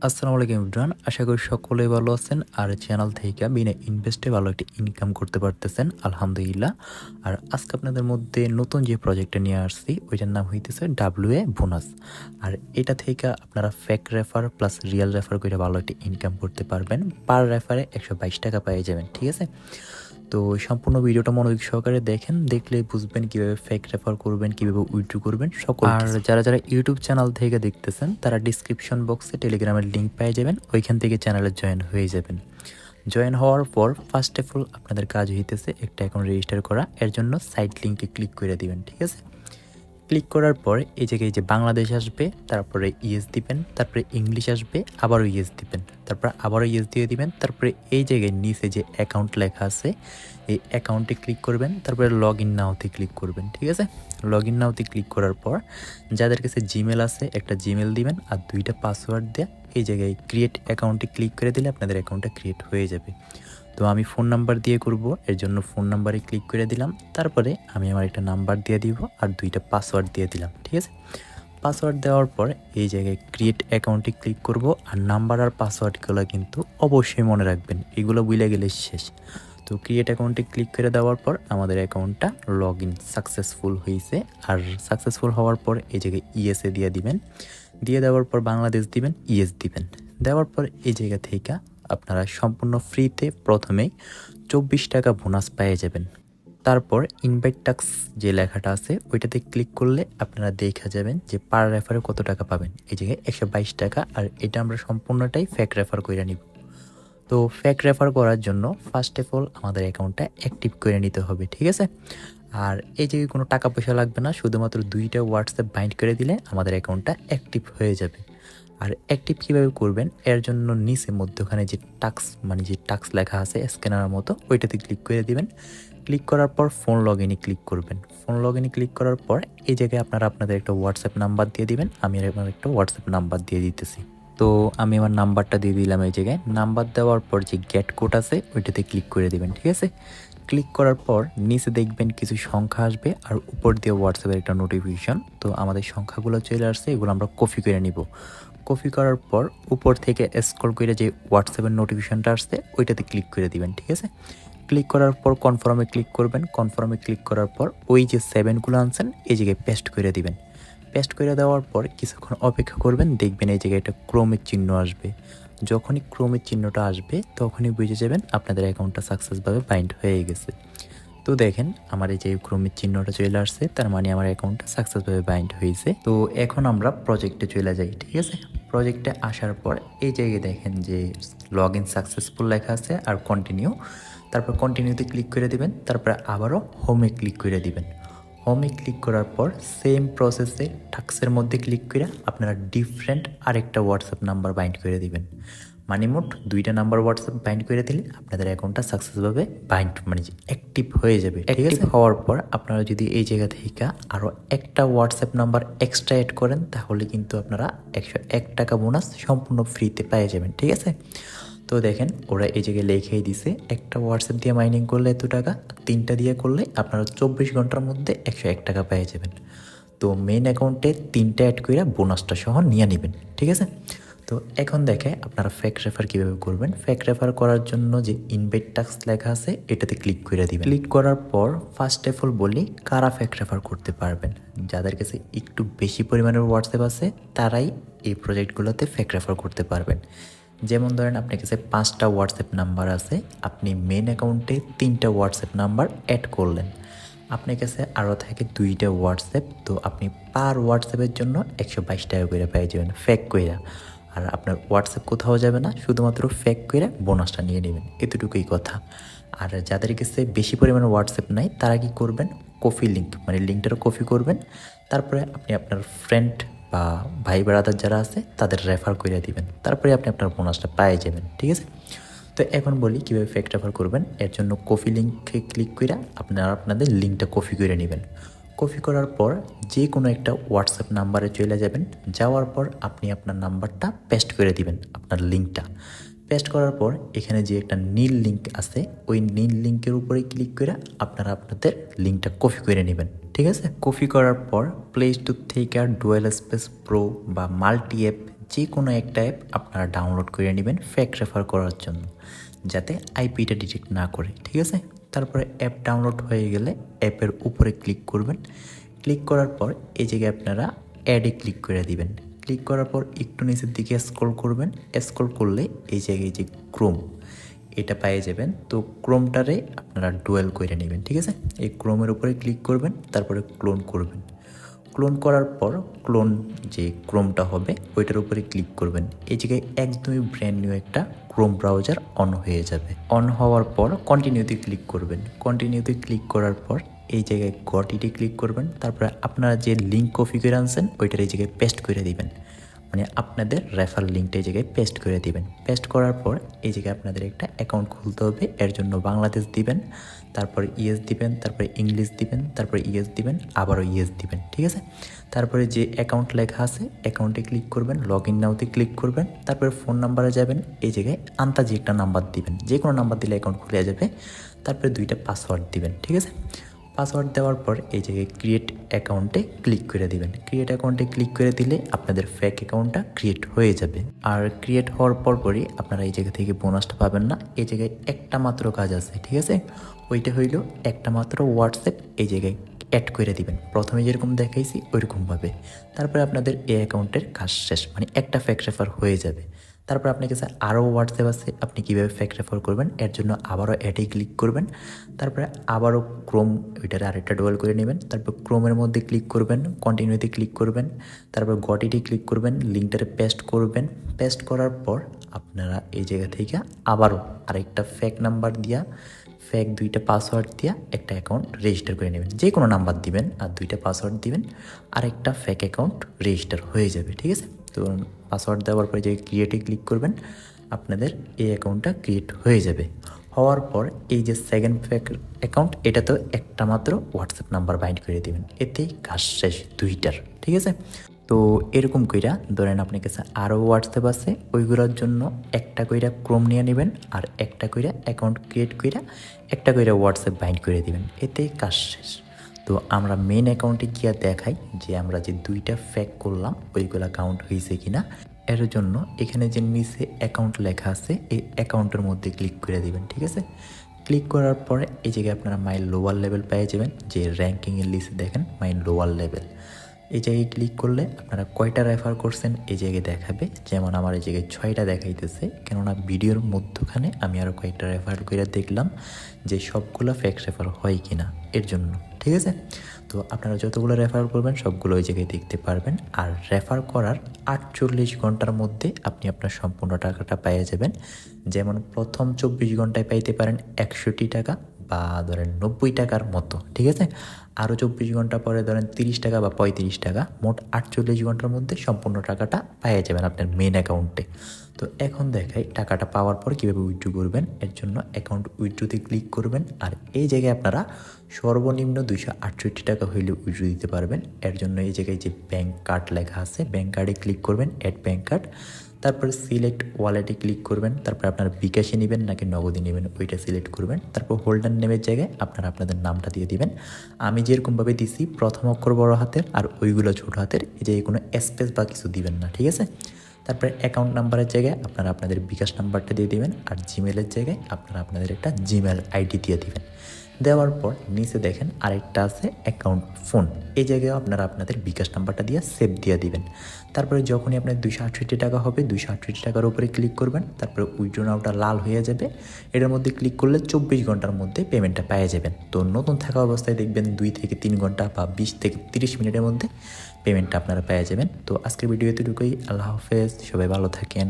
আসসালামু আলাইকুম এভরিওয়ান, আশা করি সকলেই ভালো আছেন আর চ্যানেল থেকে বিনা ইনভেস্টে ভালো একটি ইনকাম করতে পারতেছেন আলহামদুলিল্লাহ। আর আজকে আপনাদের মধ্যে নতুন যে প্রজেক্টটা নিয়ে আসছি ওইটার নাম হইতেছে ডাব্লিউএ বোনাস। আর এটা থেকে আপনারা fake refer plus real refer করে ভালো একটি ইনকাম করতে পারবেন। পার রেফারে 122 টাকা পেয়ে যাবেন, ঠিক আছে। তো সম্পূর্ণ ভিডিওটা মনোযোগ সহকারে দেখেন, দেখলে বুঝবেন কিভাবে ফেক রেফার করবেন, কিভাবে উইথড্র করবেন সকল। আর যারা যারা ইউটিউব চ্যানেল থেকে দেখতেছেন তারা ডিসক্রিপশন বক্সে টেলিগ্রামের লিঙ্ক পেয়ে যাবেন, ওইখান থেকে চ্যানেলে জয়েন হয়ে যাবেন। জয়েন হওয়ার পর ফার্স্ট অফ অল আপনাদের কাজ হইতেছে একটা অ্যাকাউন্ট রেজিস্টার করা। এর জন্য সাইট লিঙ্কে ক্লিক করে দিবেন, ঠিক আছে। ক্লিক করার পর এই জায়গায় যে বাংলাদেশ আসবে, তারপরে ইএস দিবেন, তারপরে ইংলিশ আসবে, আবারও ইএস দিবেন, তারপর আবারও ইএস দিয়ে দিবেন। তারপরে এই জায়গায় নিচে যে অ্যাকাউন্ট লেখা আছে এই অ্যাকাউন্টে ক্লিক করবেন, তারপরে লগ ইন নাওতে ক্লিক করবেন, ঠিক আছে। লগ ইন নাওতে ক্লিক করার পর যাদের কাছে জিমেল আছে একটা জিমেল দিবেন আর 2টা পাসওয়ার্ড দিয়ে এই জায়গায় ক্রিয়েট অ্যাকাউন্টে ক্লিক করে দিলে আপনাদের অ্যাকাউন্টটা ক্রিয়েট হয়ে যাবে। তো আমি ফোন নাম্বার দিয়ে করব, এর জন্য ফোন নাম্বারে ক্লিক করে দিলাম। তারপরে আমি আমার একটা নাম্বার দিয়ে দিব আর 2টা পাসওয়ার্ড দিয়ে দিলাম, ঠিক আছে। পাসওয়ার্ড দেওয়ার পর এই জায়গায় ক্রিয়েট অ্যাকাউন্টে ক্লিক করব। আর নাম্বার আর পাসওয়ার্ডগুলো কিন্তু অবশ্যই মনে রাখবেন, এগুলো ভুলে গেলে শেষ। তো ক্রিয়েট অ্যাকাউন্টে ক্লিক করে দেওয়ার পর আমাদের অ্যাকাউন্টটা লগ ইন সাকসেসফুল হয়েছে। আর সাকসেসফুল হওয়ার পর এই জায়গায় ইএসএ দিয়ে দিবেন, দিয়ে দেওয়ার পর বাংলাদেশ দিবেন, ইএস দিবেন। দেওয়ার পর এই জায়গা থেকে আপনারা সম্পূর্ণ ফ্রিতে প্রথমেই 24 টাকা বোনাস পেয়ে যাবেন। তারপর ইনভাইট টাস্ক যে লেখাটা আছে ওইটাতে ক্লিক করলে আপনারা দেখা যাবেন যে পার রেফারে কত টাকা পাবেন। এই জায়গায় 122 টাকা। আর এটা আমরা সম্পূর্ণটাই ফেক রেফার করে নিব। তো ফেক রেফার করার জন্য ফার্স্ট অফ অল আমাদের অ্যাকাউন্টটা অ্যাক্টিভ করে নিতে হবে, ঠিক আছে। আর এই জায়গায় কোনো টাকা পয়সা লাগবে না, শুধুমাত্র 2টা হোয়াটসঅ্যাপ বাইন্ড করে দিলে আমাদের অ্যাকাউন্টটা অ্যাক্টিভ হয়ে যাবে। আর অ্যাক্টিভ কীভাবে করবেন, এর জন্য নিচে মধ্যখানে যে টাস্ক মানে যে টাস্ক লেখা আছে স্ক্যানারের মতো ওইটাতে ক্লিক করে দিবেন। ক্লিক করার পর ফোন লগ ইনে ক্লিক করবেন। ফোন লগ ইনে ক্লিক করার পর এই জায়গায় আপনারা আপনাদের একটা হোয়াটসঅ্যাপ নাম্বার দিয়ে দিবেন। আমি আমার একটা হোয়াটসঅ্যাপ নাম্বার দিয়ে দিতেছি। তো আমি আমার নাম্বারটা দিয়ে দিলাম। এই জায়গায় নাম্বার দেওয়ার পর যে গেট কোড আছে ওইটাতে ক্লিক করে দিবেন, ঠিক আছে। ক্লিক করার পর নিচে দেখবেন কিছু সংখ্যা আসবে আর উপর দিয়ে হোয়াটসঅ্যাপের একটা নোটিফিকেশন। তো আমাদের সংখ্যাগুলো চলে আসছে, এগুলো আমরা কপি করে নিব। কপি করার পর উপর থেকে স্ক্রল করে যে হোয়াটসঅ্যাপের নোটিফিকেশনটা আসছে ওইটাতে ক্লিক করে দিবেন, ঠিক আছে। ক্লিক করার পর কনফার্মে ক্লিক করবেন। কনফার্মে ক্লিক করার পর ওই যে 7গুলো আনছেন এই জায়গায় পেস্ট করে দিবেন। পেস্ট করে দেওয়ার পর কিছুক্ষণ অপেক্ষা করবেন, দেখবেন এই জায়গায় একটা ক্রোমের চিহ্ন আসবে। যখনই ক্রোমের চিহ্নটা আসবে তখনই বুঝে যাবেন আপনাদের অ্যাকাউন্টটা সাকসেসভাবে বাইন্ড হয়ে গেছে। তো দেখেন আমার এই যে ক্রোমের চিহ্নটা চলে আসছে, তার মানে আমার অ্যাকাউন্টটা সাকসেসভাবে বাইন্ড হয়েছে। তো এখন আমরা প্রজেক্টে চলে যাই, ঠিক আছে। প্রজেক্টে আসার পর এই জায়গায় দেখেন যে লগ ইন সাকসেসফুল লেখা আছে আর কন্টিনিউ। তারপর কন্টিনিউতে ক্লিক করে দিবেন, তারপর আবারও হোমে ক্লিক করে দিবেন। হোমে ক্লিক করার পর সেম প্রসেসে টাস্কের মধ্যে ক্লিক করে আপনারা ডিফারেন্ট আরেকটা হোয়াটসঅ্যাপ নাম্বার বাইন্ড করে দিবেন। মানে মোট 2টা নাম্বার হোয়াটসঅ্যাপ বাইন্ড করে দিলে আপনাদের অ্যাকাউন্টটা সাকসেসভাবে বাইন্ড মানে অ্যাক্টিভ হয়ে যাবে। অ্যাক্টিভ হওয়ার পর আপনারা যদি এই জায়গা থেকে আরও একটা হোয়াটসঅ্যাপ নাম্বার এক্সট্রা অ্যাড করেন তাহলে কিন্তু আপনারা 101 টাকা বোনাস সম্পূর্ণ ফ্রিতে পেয়ে যাবেন, ঠিক আছে। তো দেখেন ওরা এই জায়গায় লেখেই দিছে একটা হোয়াটসঅ্যাপ দিয়ে মাইনিং করলে এত টাকা, 3টা দিয়ে করলে আপনারা 24 ঘন্টার মধ্যে 101 টাকা পেয়ে যাবেন। তো মেন অ্যাকাউন্টে 3টা অ্যাড করে বোনাসটা সহ নিয়ে নেবেন, ঠিক আছে। তো এখন দেখে আপনারা ফেক রেফার কীভাবে করবেন। ফেক রেফার করার জন্য যে ইনভাইট টাস্ক লেখা আছে এটাতে ক্লিক করে দিবেন। ক্লিক করার পর ফার্স্ট অফ অল বলি কারা ফেক রেফার করতে পারবেন। যাদের কাছে একটু বেশি পরিমাণের হোয়াটসঅ্যাপ আছে তারাই এই প্রজেক্টগুলোতে ফেক রেফার করতে পারবেন। যেমন ধরেন আপনার কাছে 5টা হোয়াটসঅ্যাপ নাম্বার আছে, আপনি মেন অ্যাকাউন্টে 3টা হোয়াটসঅ্যাপ নাম্বার অ্যাড করলেন, আপনার কাছে আরও থাকে 2টা হোয়াটসঅ্যাপ, তো আপনি পার হোয়াটসঅ্যাপের জন্য 122 টাকা করে পেয়ে যাবেন ফেক কইরা। আর আপনার হোয়াটসঅ্যাপ কোথাও যাবে না, শুধুমাত্র ফেক করে বোনাসটা নিয়ে নেবেন, এতটুকুই কথা। আর যাদের কাছে বেশি পরিমাণে হোয়াটসঅ্যাপ নাই তারা কি করবেন, কপি লিঙ্ক মানে লিঙ্কটা কপি করবেন, তারপরে আপনি আপনার ফ্রেন্ড বা ভাই ব্রাদার যারা আছে তাদের রেফার করে দিবেন, তারপরে আপনি আপনার বোনাসটা পেয়ে যাবেন, ঠিক আছে। তো এখন বলি কীভাবে ফেক রেফার করবেন। এর জন্য কপি লিঙ্কে ক্লিক করে আপনারা আপনাদের লিঙ্কটা কপি করে নেবেন। কপি করার পর যে কোনো একটা হোয়াটসঅ্যাপ নাম্বারে চলে যাবেন, যাওয়ার পর আপনি আপনার নাম্বারটা পেস্ট করে দিবেন, আপনার লিঙ্কটা পেস্ট করার পর এখানে যে একটা নীল লিঙ্ক আছে ওই নীল লিঙ্কের উপরে ক্লিক করে আপনারা আপনাদের লিঙ্কটা কপি করে নেবেন, ঠিক আছে। কপি করার পর প্লে স্টোর থেকে ডুয়েল স্পেস প্রো বা মাল্টি অ্যাপ যে কোনো একটা অ্যাপ আপনারা ডাউনলোড করে নেবেন ফেক রেফার করার জন্য, যাতে আইপিটা ডিটেক্ট না করে, ঠিক আছে। তারপরে অ্যাপ ডাউনলোড হয়ে গেলে অ্যাপের উপরে ক্লিক করবেন। ক্লিক করার পর এই জায়গায় আপনারা অ্যাডে ক্লিক করে দিবেন। ক্লিক করার পর একটু নিচের দিকে স্ক্রল করবেন। স্ক্রল করলে এই জায়গায় যে ক্রোম এটা পেয়ে যাবেন। তো ক্রোমটারে আপনারা ডুয়েল করে নেবেন, ঠিক আছে। এই ক্রোমের উপরে ক্লিক করবেন, তারপরে ক্লোন করবেন। ক্লোন করার পর ক্লোন যে ক্রোমটা হবে ওইটার উপরে ক্লিক করবেন। এই জায়গায় একদমই ব্র্যান্ড নিউ একটা ক্রোম ব্রাউজার অন হয়ে যাবে। অন হওয়ার পর কন্টিনিউতে ক্লিক করবেন। কন্টিনিউতে ক্লিক করার পর এই জায়গায় গট ইটে ক্লিক করবেন। তারপরে আপনারা যে লিঙ্ক কপি করে আনছেন ওইটার এই জায়গায় পেস্ট করে দিবেন, মানে আপনাদের রেফার লিঙ্কটা এই জায়গায় পেস্ট করে দিবেন। পেস্ট করার পর এই জায়গায় আপনাদের একটা অ্যাকাউন্ট খুলতে হবে। এর জন্য বাংলাদেশ দিবেন, তারপরে ইএস দিবেন, তারপরে ইংলিশ দিবেন, তারপরে ইএস দিবেন, আবারও ইএস দিবেন, ঠিক আছে। তারপরে যে অ্যাকাউন্ট লেখা আছে অ্যাকাউন্টে ক্লিক করবেন, লগ ইন নাওতে ক্লিক করবেন। তারপরে ফোন নাম্বারে যাবেন, এই জায়গায় আন্তাজি একটা নাম্বার দিবেন, যে কোনো নাম্বার দিলে অ্যাকাউন্ট খুলে যাবে। তারপরে 2টা পাসওয়ার্ড দিবেন, ঠিক আছে। পাসওয়ার্ড দেওয়ার পর এই জায়গায় ক্রিয়েট অ্যাকাউন্টে ক্লিক করে দিবেন। ক্রিয়েট অ্যাকাউন্টে ক্লিক করে দিলে আপনাদের ফেক অ্যাকাউন্টটা ক্রিয়েট হয়ে যাবে। আর ক্রিয়েট হওয়ার পরই আপনারা এই জায়গা থেকে বোনাসটা পাবেন না। এই জায়গায় একটা মাত্র কাজ আছে, ঠিক আছে। ওইটা হইল একটা মাত্র হোয়াটসঅ্যাপ এই জায়গায় অ্যাড করে দিবেন, প্রথমে যেরকম দেখাইছি ওইরকমভাবে। তারপরে আপনাদের এই অ্যাকাউন্টের কাজ শেষ, মানে একটা ফেক রেফার হয়ে যাবে। তারপর আপনার কাছে আরও হোয়াটসঅ্যাপ আছে, আপনি কীভাবে ফেক রেফার করবেন এর জন্য আবারও অ্যাডে ক্লিক করবেন। তারপরে আবারও ক্রোম ওইটারে আরেকটা ডুয়েল করে নেবেন। তারপর ক্রোমের মধ্যে ক্লিক করবেন, কন্টিনিউতে ক্লিক করবেন, তারপর গটিতে ক্লিক করবেন, লিঙ্কটারে পেস্ট করবেন। পেস্ট করার পর আপনারা এই জায়গা থেকে আবারও আরেকটা ফেক নাম্বার দিয়া ফেক 2টা পাসওয়ার্ড দিয়া একটা অ্যাকাউন্ট রেজিস্টার করে নেবেন। যে কোনো নাম্বার দিবেন আর 2টা পাসওয়ার্ড দিবেন, আরেকটা ফেক অ্যাকাউন্ট রেজিস্টার হয়ে যাবে, ঠিক আছে। তো পাসওয়ার্ড দেওয়ার পরে যে ক্রিয়েটে ক্লিক করবেন, আপনাদের এই অ্যাকাউন্টটা ক্রিয়েট হয়ে যাবে। হওয়ার পর এই যে সেকেন্ড ফেক অ্যাকাউন্ট এটা তো একটা মাত্র হোয়াটসঅ্যাপ নাম্বার বাইন্ড করে দিবেন, এতেই কাজ শেষ 2টার, ঠিক আছে। তো এরকম কইরা ধরেন আপনার কাছে আরও হোয়াটসঅ্যাপ আছে, ওইগুলোর জন্য একটা কইরা ক্রোম নিয়ে নেবেন আর একটা কইরা অ্যাকাউন্ট ক্রিয়েট কইরা একটা কইরা হোয়াটসঅ্যাপ বাইন্ড করে দিবেন, এতেই কাজ শেষ। তো আমরা মেন অ্যাকাউন্টে গিয়ে দেখাই যে আমরা যে 2টা ফেক করলাম ওইগুলা কাউন্ট হয়েছে কিনা। এর জন্য এখানে যে নিচে অ্যাকাউন্ট লেখা আছে এই অ্যাকাউন্টের মধ্যে ক্লিক করে দিবেন, ঠিক আছে। ক্লিক করার পরে এই জায়গায় আপনারা মাই লোয়ার লেভেল পেয়ে যাবেন, যে র্যাঙ্কিংয়ের লিস্টে দেখেন মাই লোয়ার লেভেল। এই জায়গায় ক্লিক করলে আপনারা কয়টা রেফার করছেন এই জায়গায় দেখাবে। যেমন আমার এই জায়গায় 6টা দেখাইতেছে, কেননা ভিডিওর মধ্যখানে আমি আরও কয়েকটা রেফার করে দেখলাম যে সবগুলো ফেক রেফার হয় কিনা, এর জন্য, ঠিক আছে। তো আপনারা যতগুলো রেফার করবেন সবগুলো ওই জায়গায় দেখতে পারবেন। আর রেফার করার 48 ঘন্টার মধ্যে আপনি আপনার সম্পূর্ণ টাকাটা পেয়ে যাবেন। যেমন প্রথম 24 ঘন্টায় পাইতে পারেন 61 টাকা বা ধরেন 90 টাকার মতো, ঠিক আছে। আরও 24 ঘন্টা পরে ধরেন 30 টাকা বা 35 টাকা, মোট 48 ঘন্টার মধ্যে সম্পূর্ণ টাকাটা পেয়ে যাবেন আপনার মেন অ্যাকাউন্টে। তো এখন দেখাই টাকাটা পাওয়ার পর কীভাবে উইথড্র করবেন। এর জন্য অ্যাকাউন্ট উইথড্রোতে ক্লিক করবেন, আর এই জায়গায় আপনারা সর্বনিম্ন 268 টাকা হইলে উইথড্র দিতে পারবেন। এর জন্য এই জায়গায় যে ব্যাঙ্ক কার্ড লেখা আছে ব্যাঙ্ক কার্ডে ক্লিক করবেন, অ্যাড ব্যাঙ্ক কার্ড। তারপরে সিলেক্ট ওয়ালেটে ক্লিক করবেন। তারপর আপনারা বিকাশে নেবেন নাকি নগদে নেবেন ওইটা সিলেক্ট করবেন। তারপর হোল্ডার নেমের জায়গায় আপনারা আপনাদের নামটা দিয়ে দিবেন। আমি যেরকমভাবে দিছি প্রথম অক্ষর বড় হাতের আর ওইগুলো ছোট হাতের, এই যে কোনো স্পেস বা কিছু দিবেন না, ঠিক আছে। তারপরে অ্যাকাউন্ট নাম্বারের জায়গায় আপনারা আপনাদের বিকাশ নাম্বারটা দিয়ে দিবেন, আর জিমেলের জায়গায় আপনারা আপনাদের একটা জিমেল আইডি দিয়ে দিবেন। দেওয়ার পর নিচে দেখেন আরেকটা আছে অ্যাকাউন্ট ফোন, এই জায়গায় আপনারা আপনাদের বিকাশ নাম্বারটা দিয়ে সেভ দিয়ে দিবেন। তারপরে যখনই আপনার 268 টাকা হবে 268 টাকার উপরে ক্লিক করবেন। তারপরে উইথড্র নাওটা লাল হয়ে যাবে, এটার মধ্যে ক্লিক করলে 24 ঘন্টার মধ্যে পেমেন্টটা পেয়ে যাবেন। তো নতুন থাকা অবস্থায় দেখবেন 2 থেকে 3 ঘন্টা বা 20 থেকে 30 মিনিটের মধ্যে পেমেন্টটা আপনারা পেয়ে যাবেন। তো আজকের ভিডিও এতটুকুই, আল্লাহ হাফেজ, সবাই ভালো থাকেন।